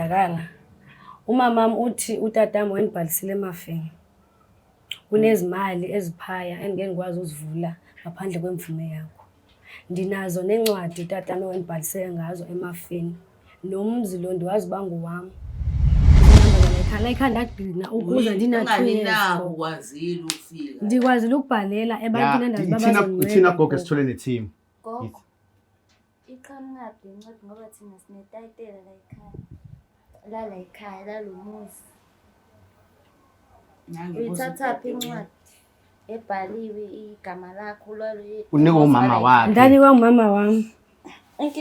ngiyancedakala. Umamami uthi utatam wayendibhalisile emafini. Kunezimali eziphaya engeke ngikwazi uzivula ngaphandle kwemvume yakho. Ndinazo nencwadi utatam wayendibhalisele ngazo emafini. Nomzi lo ndiwazi uba ngowam. Ekhanda ndagcina ukuze ndina-2 years. Ndikwazile ukubhalela ebantwini endazi babazonceda. Thina gogo sithole ne-team. Gogo. Iqhamuqaphi incwadi ngoba thina sinetayitela la ekhaya lalo muzi. Uyithathaphi incwadi ebhaliwe igama lakho lalo yethu. Unika umama wakhe. Ndanikwa umama wami.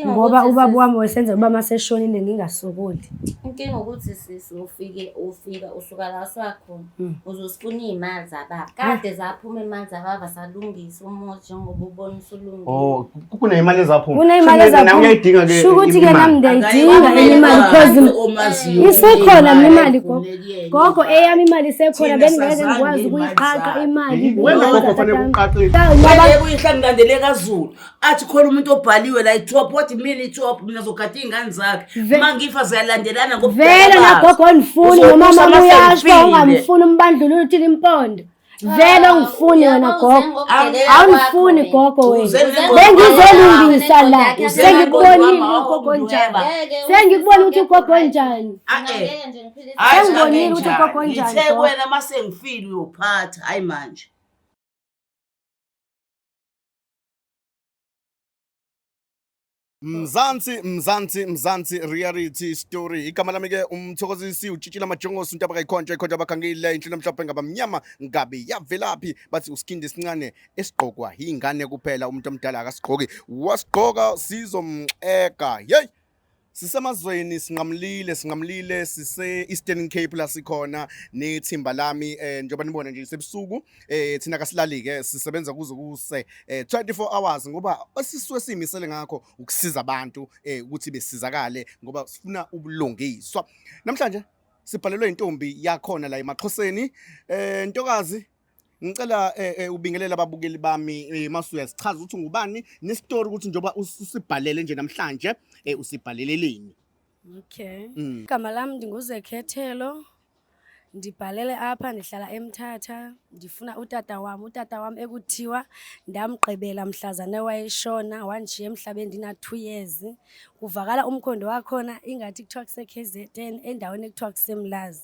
Ngoba ubaba wami wayesenza uba maseshonile ngingasokoli. Inkinga ukuthi sisi ufika usuka la sakhona uzosifuna izimali zababa. Kade zaphuma imali zababa salungisa umuzi njengoba ubona usulungile. Oh, kunezimali ezaphuma. Kunezimali ezaphuma. Uyayidinga ke. Shukuthi ke nami ndiyidinga imali because isekhona imali gogo eyami imali isekhona bengeke ngikwazi ukuyiqaqa imali. Wena gogo fanele uqaqe. Yebo uyihlanganele kaZulu. Athi khona umuntu obhaliwe la itop what mean itop mina zogada ingane zakhe. Mangifa ziyalandelana ngokuphela. Vele nagogo ongifuni nomama uyasho ungamfuni umbandlululo uthi impondo. Vele ungifuni wena gogo. Awungifuni gogo wena. Bengizolungisa la. Sengikubonile ugogo njani. Sengikubona ukuthi ugogo njani. Sengibonile ukuthi ugogo njani. Ngithe wena mase ngifile uyophatha hayi manje. Mzansi reality story. Igama lami ke umthokozisi utshitshila majongosi umuntu abayikhonja ikhonja abakhangile inhlilo mhlophe ngabamnyama ngabe yavelaphi bathi uskindi esincane esigqokwa ingane kuphela umuntu omdala akasigqoki wasigqoka sizomxeka hey sisemazweni singamlile sise Eastern Cape la sikhona nethimba lami njengoba nibona nje sebusuku thina kasilali ke sisebenza kuze kuse 24 hours ngoba asisuke simisele ngakho ukusiza abantu ukuthi besizakale ngoba sifuna ubulungiswa. Namhlanje sibhalelwe intombi yakhona la eMaxhoseni Ntokazi ngicela ubingelela ababukeli bami masuya sichaza ukuthi ngubani nestory ukuthi njoba usibhalele nje namhlanje usibhaleleleni. Okay. Igama lami ndinguZekhethelo. Ndibhalele apha ndihlala eMthatha. Ndifuna utata wami ekuthiwa ndamgqibela mhlazana wayeshona wanjishiya emhlabeni ndina 2 years. Kuvakala umkhondo wakhona ingathi kuthiwa kuseKZN endaweni ekuthiwa kuseMlazi.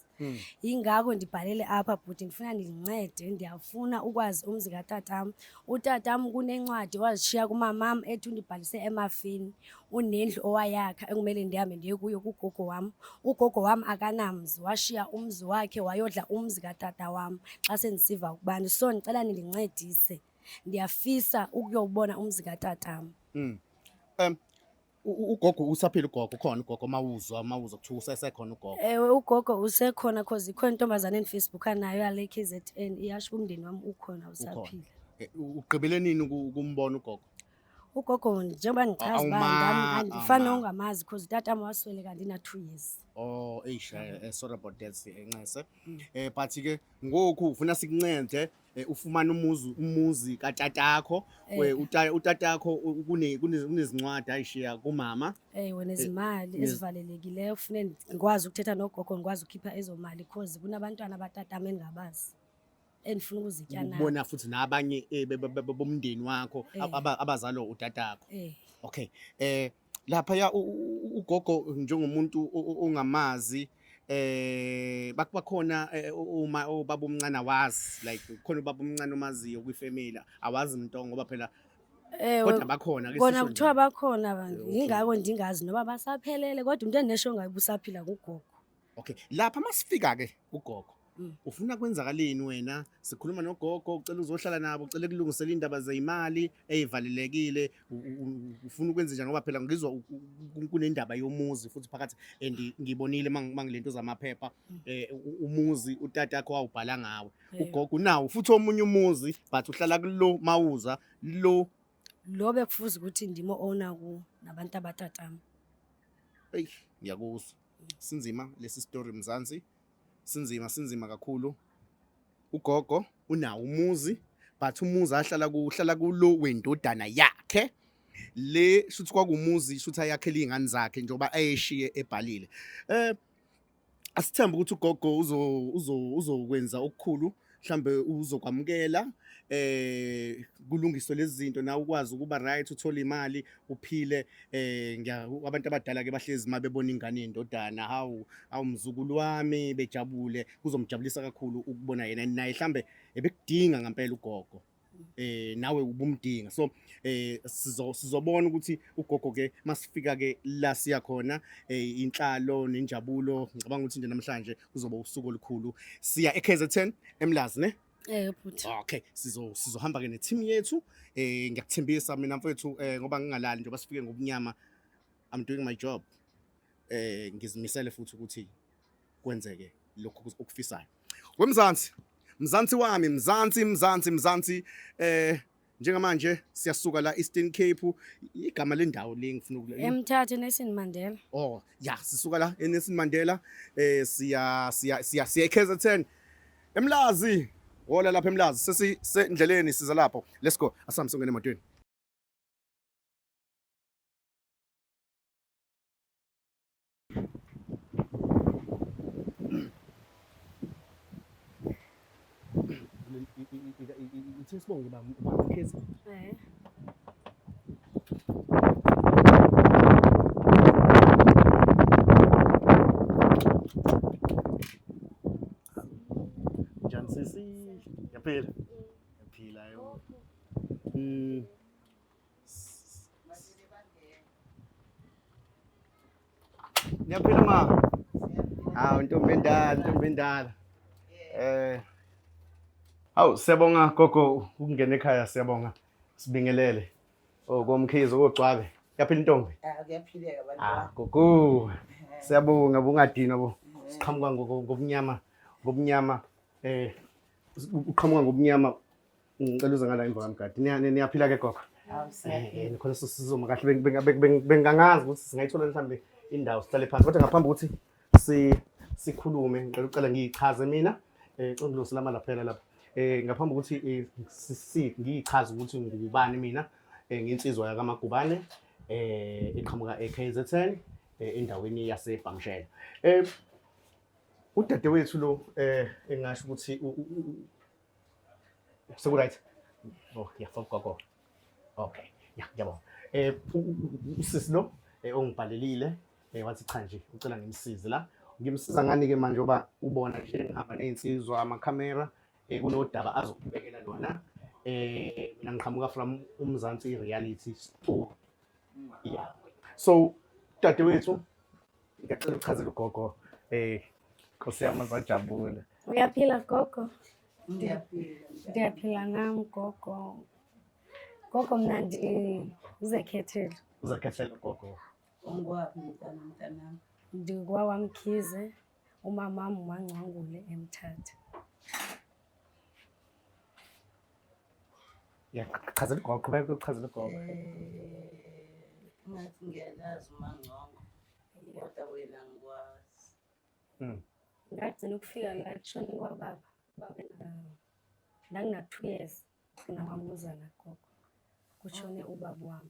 Ingakho ndibhalele apha bhuti ndifuna ndincede ndiyafuna ukwazi umzi katatam. Utatam kunencwadi wazishiya kumamam ethi undibhalise emafini. Unendlu owayakha ekumele ndihambe ndiye kuyo kugogo wami. Ugogo wami akanamzi washiya umzi wakhe wayodla umzi katata wami xa sendisiva ukubani so ngicela nilincedise. Ndiyafisa ukuyobona umzi katatam. Ugogo usaphila ugogo khona ugogo mawuzwa kuthiwa usesekhona ugogo. Ewe ugogo usekhona cause ikhona intombazane eFacebook anayo yale KZN iyasho umndeni wami ukhona usaphila. Ugqibele nini ukumbona ugogo? Ugogo njengoba ngichaza bani andifana ongamazi cause utata wami wasweleka ndina 2 years. Oh sorry about that Nxese. But ke ngoku ufuna sikuncede ufumana umuzi katatakho utatakho kunezincwadi ayishiya kumama wena izimali ezivalelekileyo ufune ngikwazi ukuthetha nogogo ngikwazi ukukhipha ezomali cause kunabantwana abatata engabazi endifuna ukuzitya nabo ubona futhi nabanye bomndeni wakho abazalo utatakho. Okay lapha ya ugogo njengomuntu ongamazi bakhona uma ubaba omncane wazi like khona ubaba omncane omaziyo kwifamily awazi umuntu ngoba phela kodwa bakhona ke bona kuthiwa bakhona abantu ingako ndingazi noba basaphelele kodwa umuntu enesho ngayibusaphila kugogo. Okay lapha masifika ke ugogo ufuna kwenzakaleni wena sikhuluma nogogo ucela uzohlala nabo ucela kulungisela indaba zeimali ezivalelekile ufuna ukwenza njani ngoba phela ngizwa kunendaba yomuzi futhi phakathi ngibonile mangilento zamaphepha umuzi utata wakho awubhala ngawe ugogo nawo futhi omunye umuzi but uhlala kulo mawuza lo bekufuza ukuthi ndimo owner ku nabantu abatatami. Hey ngiyakuzwa sinzima lesi story Mzansi sinzima kakhulu. Ugogo unawo umuzi but umuzi ahlala kulo wendodana yakhe le shuthi kwakumuzi shuthi ayakhele iy'ngane zakhe njengoba ayeshiye ebhalile. Asithembe ukuthi ugogo uzokwenza okukhulu, mhlambe uzokwamukela kulungiswe lezi zinto nawe ukwazi ukuba right, uthole imali uphile. Abantu abadala ke bahlezi mabebona ingane yendodana, hawu mzukulu wami, bejabule, kuzomjabulisa kakhulu ukubona yena naye mhlambe ebekudinga ngempela ugogo. Nawe ubumdinga, so sizobona ukuthi ugogo ke masifika ke la siya khona, inhlalo nenjabulo. Ngicabanga ukuthi nje namhlanje kuzoba usuku olukhulu. Siya eKZN eMlazi ne? Bhuti. Okay, sizohamba ke ne-team yethu. Ngiyakuthembisa mina mfethu, ngoba ngingalali njengoba sifike ngobunyama, I'm doing my job. Ngizimisele futhi ukuthi kwenzeke lokho okufisayo. Mzansi wami, Mzansi, njengamanje siyasuka la Eastern Cape. Igama lendawo le ngifuna ukule eMthatha Nelson Mandela. Oh yeah, sisuka la eNelson Mandela. Siya eKZN eMlazi. Wola lapha eMlazi, sesendleleni siza lapho. Let's go. Asami songene emotweni. Sibonge baba mkhize. Njani sisi? Yaphila yo. Ngiyaphila ma. Hawu ntombi endala. Hawu siyabonga gogo ukungena ekhaya, siyabonga. Sibingelele. Komkhize ogcwabe. Yaphila intombi? Kuyaphileka abantu. Gogo. Siyabonga bungadina bo. Siqhamuka ngobunyama. Uqhamuka ngobunyama. Ngicela uze ngala emva kamgadi. Niyaphila ke gogo? Nikhona sizoma kahle bengangazi ukuthi singayithola mhlambe indawo sihlale phansi, kodwa ngaphambi ukuthi sikhulume ngicela ucela ngichaze mina ngilungiselama laphela lapha. Ngaphambi ukuthi ngichaze ukuthi ngubani mina, nginsizwa yakaMagubane eqhamuka eKZN endaweni yaseBhamshela. Udadewethu lo engasho ukuthi right. Oh yeah, gogo. Okay, yeah, yabo. Usisi lo ongibhalelile wathi cha nje ucela ngimsize la. Ngimsiza ngani ke manje oba ubona nje ngihamba neinsizwa amakhamera kunodaba azokubekela lona. Mina ngiqhamuka from uMzansi reality store. Yeah. So dadewethu ngicela ukuchazela ugogo Nkosi yami sajabula. Uyaphila gogo? Ndiyaphila nami gogo. Gogo mina uzekhethela. Uzekhethela gogo. Ongwaphi mntanami? NdikwaMkhize, umamami uMaNgcangule eMthatha. Yeah, chazela gogo, qhubeka ukuchazela gogo. Ngathi ngiyalazi uMaNgcangule. Kodwa wena ngikwazi. Ngagcina ukufika la kushone kwababa. La ngina 2 years nginamamuzana gogo. Kushone ubaba wami.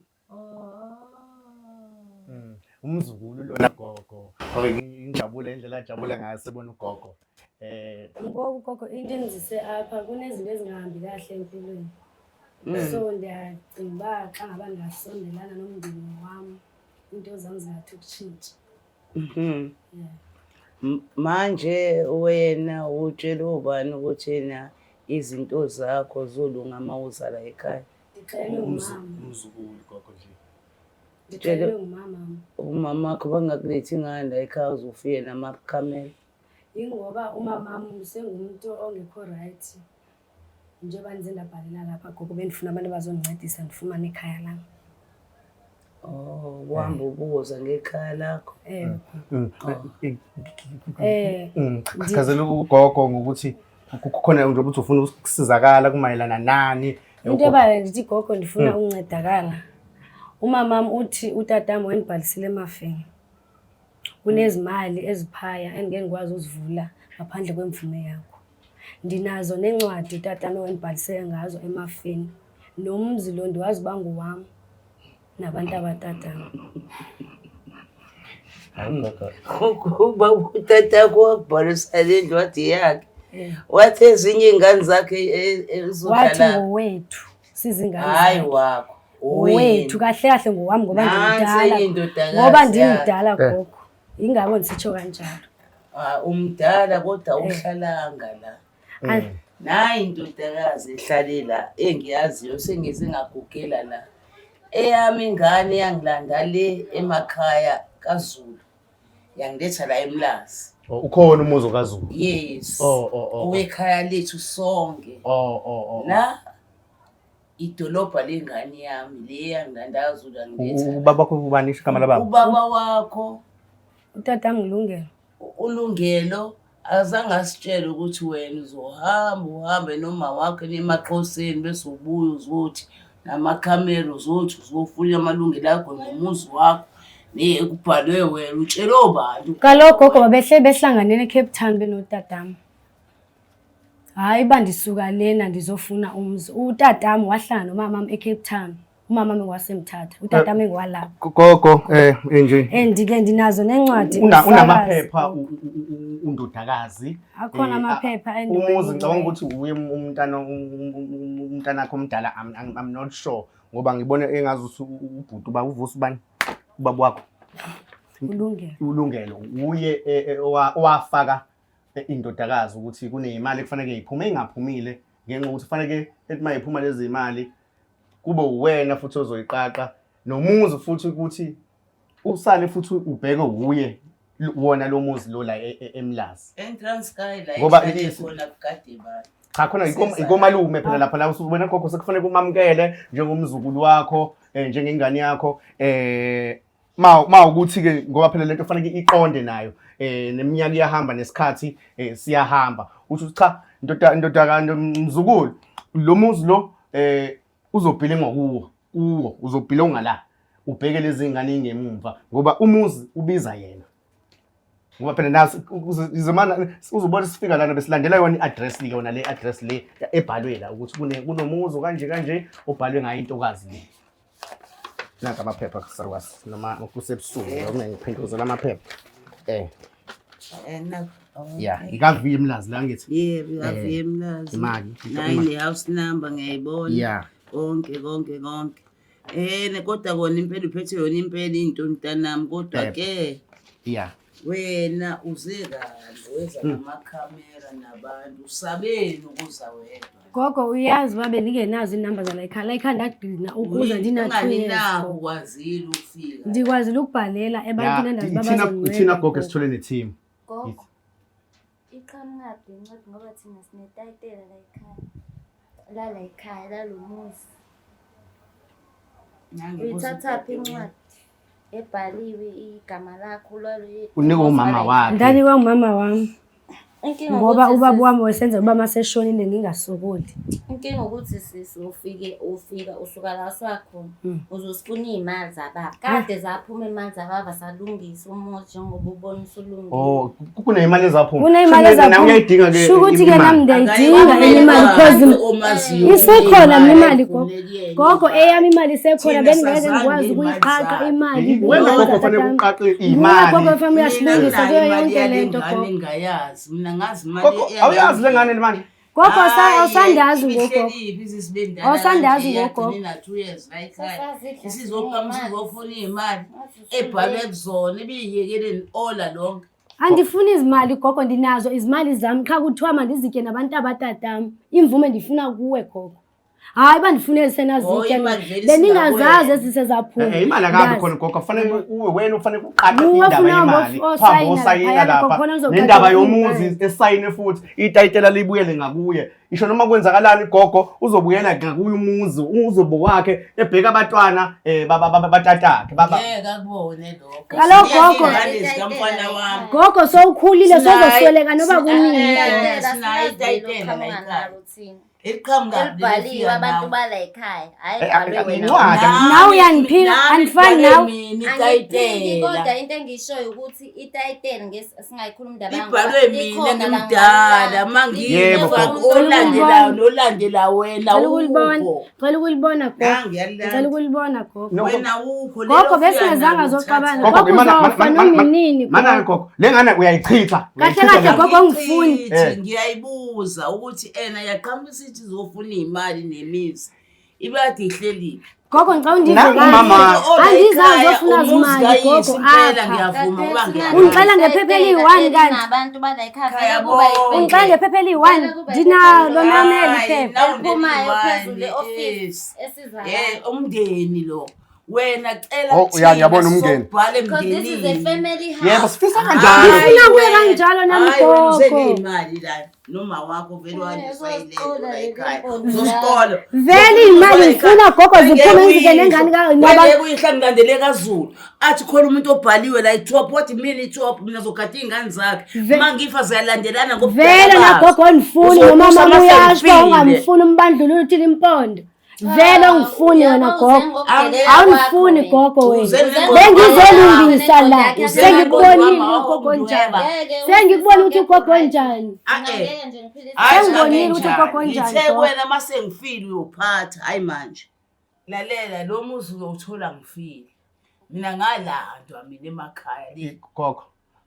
Umzukulu lona gogo. Ngijabule indlela ajabula ngayo sebona ugogo. Ngoba ugogo into engizise apha kunezinto ezingahambi kahle empilweni. So ndiyacinga xa ngaba ngasondelana nomndeni wami into zami zingathi ukutshintsha. Manje wena utshela ubani ukuthi yena izinto zakho zolunga mawuza la ekhaya? Ngicela umama. Umzukulu gogo nje. Ngicela umama. Umama wakho bangakulethi ingane la ekhaya uzofike namakhamera. Ingoba umama usengumuntu ongekho right. Njengoba nize ndabhalela lapha gogo bendifuna abantu abazongincedisa ndifumane ikhaya lami. Wahamba ubuza ngekhaya lakho. Chazela ugogo ngokuthi kukhona nje ukuthi ufuna ukusizakala kumayelana nani. Into ebale ndithi gogo ndifuna ukuncedakala. Umamami uthi utatami wenibhalisile emafeni. Kunezimali eziphaya engeke ngikwazi uzivula ngaphandle kwemvume yakho. Ndinazo nencwadi utatami wenibhalisele ngazo emafeni. Nomzi lo ndiwazi bangowami. nabantu abatata. Ukuba utatakho wabhalisa le ncwadi yakhe wathi ezinye iy'ngane zakhe Wathi ezodlala ngowethu sizingane hayi zakhe. wakho Wethu kahle kahle ngowami ngoba Nansi ngimdala. indodakazi Ngoba yakhe. ndimdala gogo. Ingako ndisitsho kanjalo. Umdala kodwa uhlalanga la nayi indodakazi ehlale la engiyaziyo sengize ngagugela la eyami ingane yangilanda le emakhaya kaZulu yangiletha la eMlazi. Ukhona umuzi kaZulu. Yes. Oh. Owekhaya lethu sonke. La idolobha lengane yami le yangilanda kaZulu yangiletha. Ubaba wakho ubani igama lababa? Ubaba wakho Utata ngilungelo. uLungelo azange asitshele ukuthi wena uhambe noma wakhe nemaXhoseni bese ubuya uzothi namakhamera uzothi uzofuna amalungelo akho nomuzi wakho kubhalwe wena utshele obani. Kaloku gogo babehle behlanganele eCape Town benotatami. Hayi bandisuka lena ndizofuna umzi. Utatami wahlala nomamami eCape Town. Umamami wasemthatha. Utatami engwalapha. Gogo nje. Ndike ndinazo nencwadi. Unamaphepha undodakazi. Akhona amaphepha Umuzi ngicabanga ukuthi uye umntanakho omdala. I'm not sure ngoba ngibone engazi ubhuti uba uvusa ubani ubaba wakho. Ulungelo uye owafaka indodakazi ukuthi kunezimali kufanele iphume engaphumile ngenxa ukuthi kufanele ethi mayiphuma lezi imali kube uwena futhi ozoyiqaqa nomuzi futhi ukuthi usale futhi ubheke uye wona lo muzi lo la eMlazi eTranskei la ngoba khona kade ba cha khona ikomalume phela lapha la usubona gogo sekufanele umamukele njengomzukulu wakho njengengane yakho ma ukuthi ke ngoba phela lento kufanele iqonde nayo neminyaka iyahamba nesikhathi siyahamba uthi cha indodakanje mzukulu lo muzi lo uzobhilengwa kuwo uzobhilonga la ubheke lezi ngane ingemumva ngoba umuzi ubiza yena ngoba phela naso izimana uzobona sifika lana besilandela yona iaddress yona le address le ebhalwe la ukuthi kunomuzi kanje obhalwe ngayo intokazi le nanka amaphepha kusarwas noma kusebusuku noma ngiphenduzela amaphepha yeah ikaviye eMlazi la ngithi yebo ikaviye eMlazi imali nayi house number ngiyayibona yeah konke kodwa kona impela uphethe yona impela into mntanami kodwa ke yeah wena uze kahle weza namakhamera nabantu usabeni ukuza wedwa gogo uyazi babe ngingenazo inamba zala ekhaya la ekhaya ndagcina ukuze ndinathuyeziko ukwazile ukufika ndikwazile ukubhalela ebantwini endazi babazongcela thina gogo sithole neteam gogo iqhamukapi incwadi ngoba thina sinetayitela la ekhaya la lo muzi uyithathaphi incwadi ebhaliwe igama lakho lwalo unika umama wakhe ndani kwamama wami ngoba ubaba wami wayenza uba maseshonile ngingasokoli inkinga ukuthi ufika usuka la sakhona uzosifuna izimali zababa kade zaphuma imali zababa salungisa umuzi njengoba ubona usulungile kunezimali ezaphuma kunezimali ezaphuma uyayidinga ke ukuthi ke nami ndiyayidinga enye imali because isekhona imali gogo eyami imali isekhona bengeke ngikwazi ukuyiqaqa imali wena gogo fanele uqaqe imali gogo family yasilungisa kuyo yonke lento gogo ngayazi mina ngazi gogo awuyazi lengane le manje gogo awusandazi ngogogo awusandazi ngogogo sizofuna iy'mali ebhalwe kuzona ebiyiyekeleni ola lonke andifuni izimali gogo ndinazo izimali zami qha kuthiwa mandizitye nabantu abatatami imvume ndifuna kuwe gogo hayi bandifune senazitya beningazazi ezisezaphuma imali akabi khona gogo kufanele uwe wena ufanele uqaqe indaba yemali phambi osayina lapha nendaba yomuzi esayine futhi itayitela libuyele ngakuye isho noma kwenzakalani gogo uzobuyela ngakuye umuzi uzobo wakhe ebheka abantwana batatakhe akubone lokho kaloku gogo gogo sowukhulile sozosweleka noba kunini elibhaliwe abantu bala ekhaya hayi wena Now uyangiphika andifani nawe. Angiphiki kodwa into engishoyo ukuthi itayitela singayikhuluma indaba ibhalwe mina ngimdala mangiva olandelayo nolandela wena Cela ukulibona gogo. Cela ukulibona gogo. wena ukho Gogo besingezanga zoxabana. Gogo uzofa noma inini. Mana gogo lengane uyayichitha. Kahle gogo ngifuni. Ngiyayibuza ukuthi ena yaqhamuka isithi zofuna imali nemizi ibade ihleli Gogo ngicela undizwe andizazofuna izimali gogo apha. ngiyavuma ngoba Ungixela ngephepha eli-1 kanti. abantu bala ekhaya Khaya kuba bonke. Ungixela ngephepha eli-1 dinalo nameli phepha. Eliphumayo phezulu e-office esizayo. umndeni lo wena cela Oh, uyabona umndeni. sobhale Because this is a emndenini family house. Yebo sifisa kanjalo. Ngifuna kuye kanjalo nami gogo. imali la noma wakho vele Uzosicula le ekhaya mpondo uzosikolo Vele imali ngifuna gogo ziphume ngizike nengane ngoba Wena uyihlangilandele kaZulu athi khona umuntu obhaliwe la i-top what mean i-top mina zogada ingane zakhe mangifa ziyalandelana vele nagogo onifuni nomama uyasho ungamfuni umbandlululo uthi impondo. Vele ungifuni wena gogo. Awungifuni gogo wena. Bengizolungisa la. Sengikubonile ugogo njani. Sengikubona ukuthi ugogo njani. Ngeke nje ngiphile Sengibonile ukuthi ugogo njani. Ngithe wena mase ngifile uyophatha hayi manje lalela lo muzi uzowuthola ngifile mina ngalandwa mina emakhaya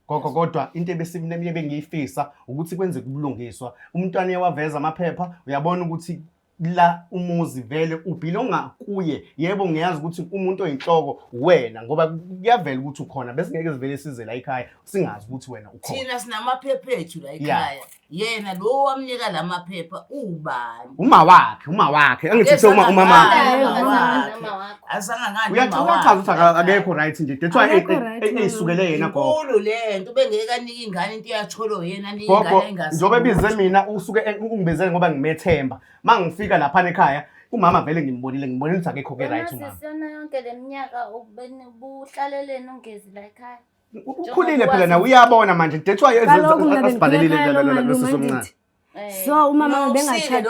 Gogo kodwa into ebesimine bengiyifisa ukuthi kwenze kubulungiswa. Umntwana yewaveza amaphepha uyabona ukuthi la umuzi vele ubhilonga kuye. Yebo ngiyazi ukuthi umuntu oyinhloko wena ngoba kuyavela ukuthi ukhona bese ngeke sivele size la ekhaya singazi ukuthi wena ukhona. thina sinamaphepha ethu la ekhaya yena lo wamnika lamaphepha ubani Uma wakhe angithi umama asanga ngani uyachaza ukuthi akekho right nje that's why eyisukele yena gogo. Inkulu lento bengeke anika ingane into yatholo yena anika Gogo ingane engasi njobe bize mina usuke ungibizele ngoba ngimethemba mangifika lapha ekhaya umama vele ngibonile ukuthi akekho ke right umama. Sisona yonke leminyaka ubuhlaleleni ungezi la ekhaya. Ukhulile phela nawe uyabona manje that's why asibhalelile lesisomncane. So umama bengathatha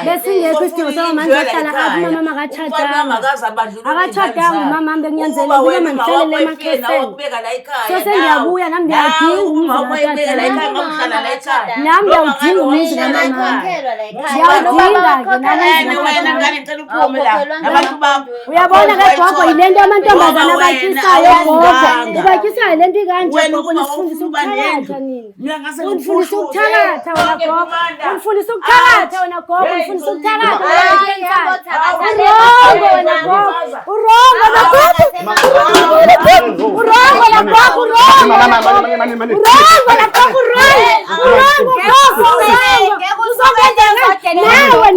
besingekho isidingo soba manje ohlala apha umama makathatha akathatha umama bengiyanzela ukuba mangihlelele emakheseni so sengiyabuya nami ngiyadinga umuzi nami ngiyawudinga umuzi kamama uyabona ke gogo yilento amantombazana abayifisayo gogo ubayifisayo lento ikanje gogo nisifundisa ukuthakatha nina undifundisa ukuthakatha wena gogo undifundisa ukuthakatha wena gogo undifundisa ukuthakatha urongo wena gogo urongo la gogo urongo la gogo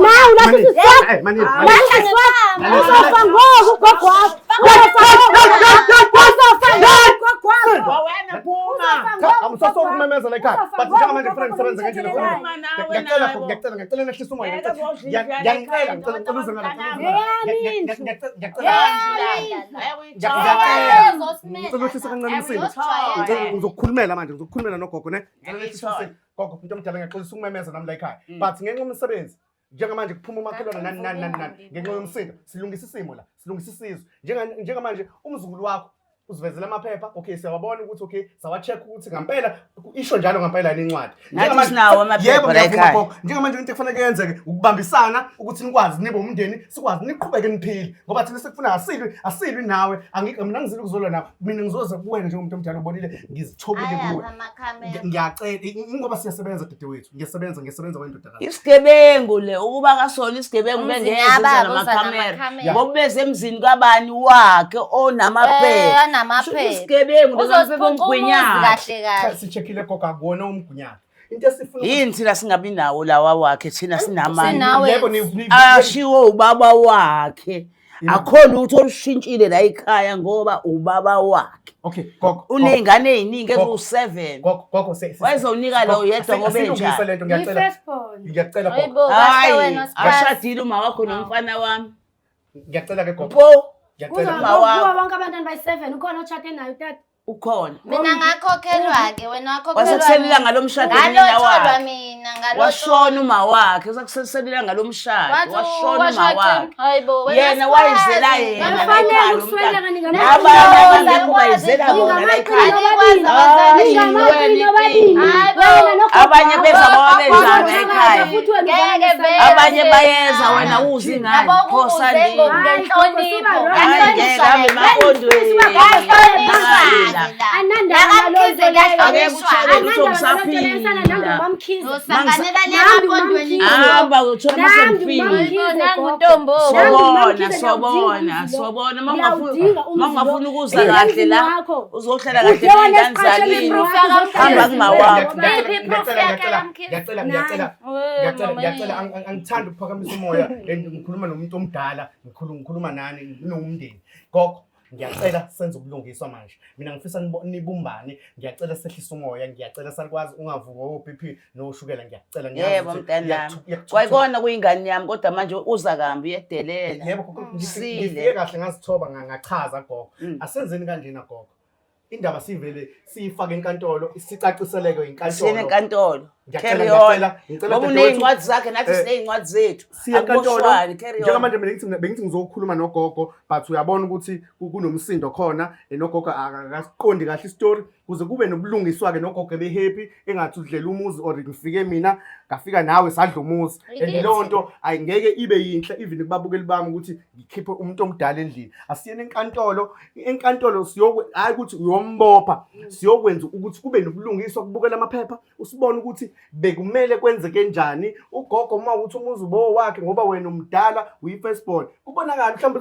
nawe uzofa ngoku gogo Umemeza la ekhaya but njengamanje kufanele ngisebenze ngendlela ngiyacela nehlisa umoya ngiyacela uze ngizokukhulumela manje ngizokukhulumela nogogo ne gogo into omdala ngiyaxolisa ukumemeza nami la ekhaya but ngenxa yomsebenzi njengamanje kuphuma umakhelwane nani ngenxa yomsindo silungisa isimo la silungisa isizwe njengamanje umzukulu wakho usivezela amaphepha okay siyabona ukuthi okay sawa-check ukuthi ngampela isho njalo ngampela yini incwadi njengamanje into ekufanele yenzeke ukubambisana ukuthi nikwazi nibe umndeni sikwazi niqhubeke niphile ngoba thina sekufuna asilwi nawe mina ngizile ukuzolwa nawe mina ngizoze kuwena njengomuntu omdala ubonile ngizithobile kuwe ngiyacela ngoba siyasebenza dadewethu ngiyasebenza kwendodakazi isigebengu le ukuba kasona isigebengu bengenza namakhamera ngoba beze emzini kabani wakhe onamaphepha isigebengu kahle kahle sicheckile gogo akuwona umgunyana into esifuna yini thina singabi nawo lawa wakhe thina sinamandla yebo ashiwo ubaba wakhe akhona ukuthi olushintshile la ekhaya ngoba ubaba wakhe okay gogo unezingane eziningi ezu7 gogo wayezonika lo yedwa ngoba enjalo ngiyacela gogo hayi ashadile uma wakho nomfana wami ngiyacela ke gogo kuba bonke abantwana bayi7 ukhona otshate nayo tata ukhona mina ngakhokhelwa ke wena wakhokhelwa wasekusela ngalomshado mina ngalotholwa wakhe mina mina ngalo washona uma wakhe usakuseselela ngalomshado washona uma wakhe hayibo yena wayizela yena Bafanele ekhaya ukuswela kani abanye abanye bayizela bona la ekhaya abanye beza bawabenzana ekhaya abanye bayeza wena uzingane phosandini hamba uthola sobona mangafuna ukuza kahle la uzohlala kahle ney'ngane zakini hamba kumawakho ngiyacela angithandi ukuphakamisa umoya and ngikhuluma nomuntu omdala ngikhuluma nani nginomndeni gogo ngiyacela senze ubulungiswa manje mina ngifisa nibumbane ngiyacela sehlisa umoya ngiyacela salikwazi ungavuka o-BP noshukela ngiyacela yebo mntanami wayibona kuyingane yami kodwa manje uza kambi uyedelela yebo ngifike kahle ngazithoba ngachaza gogo asenzeni kanjena gogo indaba sivele siyifake enkantolo sicaciseleke inkantolo carry on ngoba uney'ncwadi zakhe nathi siney'ncwadi zethu akuboshwani njengamanje bengithi ngizokhuluma nogogo but uyabona ukuthi kunomsindo khona nogogo akasiqondi kahle isitori kuze kube nobulungiswa-ke nogogo ebe-happy engathi udlela umuzi or ngifike mina ngafika nawe sadla umuzi and leyo nto ayingeke ibe yinhle even kubabukeli bami ukuthi ngikhiphe umuntu omdala endlini asiyeni enkantolo hhayi ukuthi uyombopha siyokwenza ukuthi kube nobulungiswa kubukela amaphepha usibone ukuthi bekumele kwenzeke njani ugogo uma ukuthi umuzi ubo wakhe ngoba wena umdala uyi-first born kubonakala mhlawumbe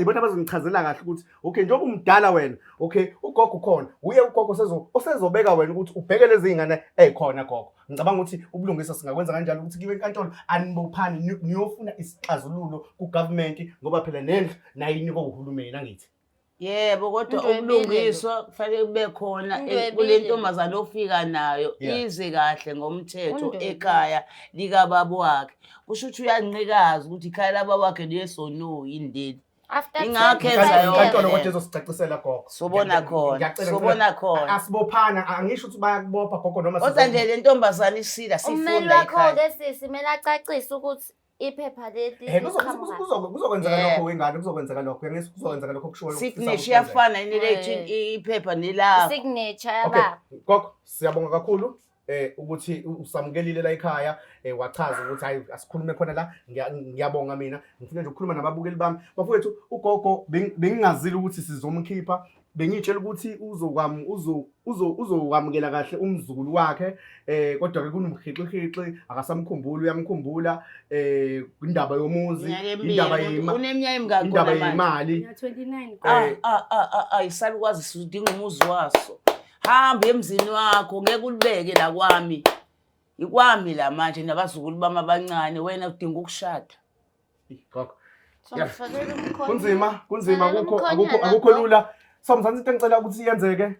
ibona bazongichazela kahle ukuthi okay njengoba umdala wena okay ugogo khona uye ugogo osezobeka wena ukuthi ubheke lezi y'ngane ey'khona gogo ngicabanga ukuthi ubulungisa singakwenza kanjalo ukuthi kiwe enkantolo anibophani niyofuna isixazululo ku-government ngoba phela nendlu nayo inikwa uhulumeni angithi yebo kodwa ubulungiswa kufanele kube khona kule ntombazane ofika nayo ize kahle ngomthetho ekhaya likababa wakhe kusho ukuthi uyancikaza ukuthi ikhaya lababa wakhe liyesono yindeni ingakho enza inkantolo kodwa ezosicacisela gogo sobona khona asibophana angisho ukuthi bayakubopha gogo noma kodwa nje le ntombazane isila sifunda umeli wakho-ke sisi mele acacise ukuthi iphepha leli kuzokwenzeka lokho wengane kuzokwenzeka lokho angeke kuzokwenzeka lokho kusho signature iyafana inelethu iphepha nelakho signature yababa gogo siyabonga kakhulu ukuthi usamukelile la ekhaya wachaza ukuthi hayi asikhulume khona la ngiyabonga mina ngifuna nje ukukhuluma nababukeli bami bafowethu ugogo bengingazile ukuthi sizomkhipha bengitshela ukuthi uzokwamukela kahle umzukulu wakhe kodwa-ke kunomhixixixi akasamkhumbuli uyamkhumbula indaba yomuzi indaba yemali ayisalukwazi sidinga umuzi waso hamba emzini wakho ngeke ulibeke la kwami ikwami la manje nabazukulu bami abancane wena udinga ukushada kunzima akukho lula somzansi into engicela ukuthi iyenzeke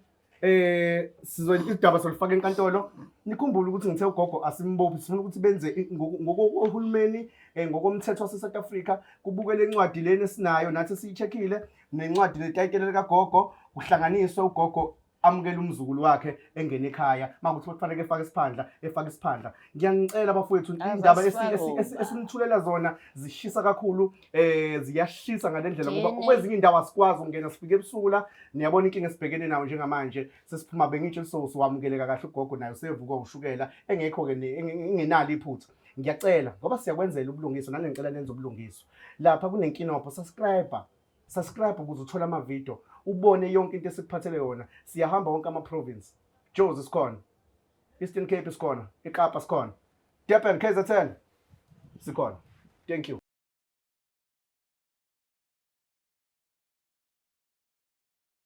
idaba solifaka enkantolo nikhumbule ukuthi ngithe ugogo asimbophi sifuna ukuthi benze ngokohulumeni ngokomthetho wase-South Africa kubukele incwadi leni esinayo nathi siyi-check-ile nencwadi letayitele likagogo kuhlanganiswe ugogo amukela umzukulu wakhe engene ekhaya makuthi kufanele efake isiphandla ngiyangicela bafowethu indaba esinithulela zona zishisa kakhulu ziyashisa ngale ndlela ngoba kwezinye indawo asikwazi ukungena sifike ebusuku la niyabona inkinga esibhekene nayo njengamanje sesiphuma bengitsho siwamukeleka kahle ugogo nayo sevuka ushukela engekho-ke engenalo iphutha ngiyacela ngoba siyakwenzela ubulungiswa nani ngicela nenze ubulungiswa lapha kunenkinobho subscribe ukuze uthole amavidiyo ubone yonke into esikuphathele yona siyahamba wonke ama-province Jozi sikhona Eastern Cape sikhona eKapa sikhona Durban KZN sikhona thank you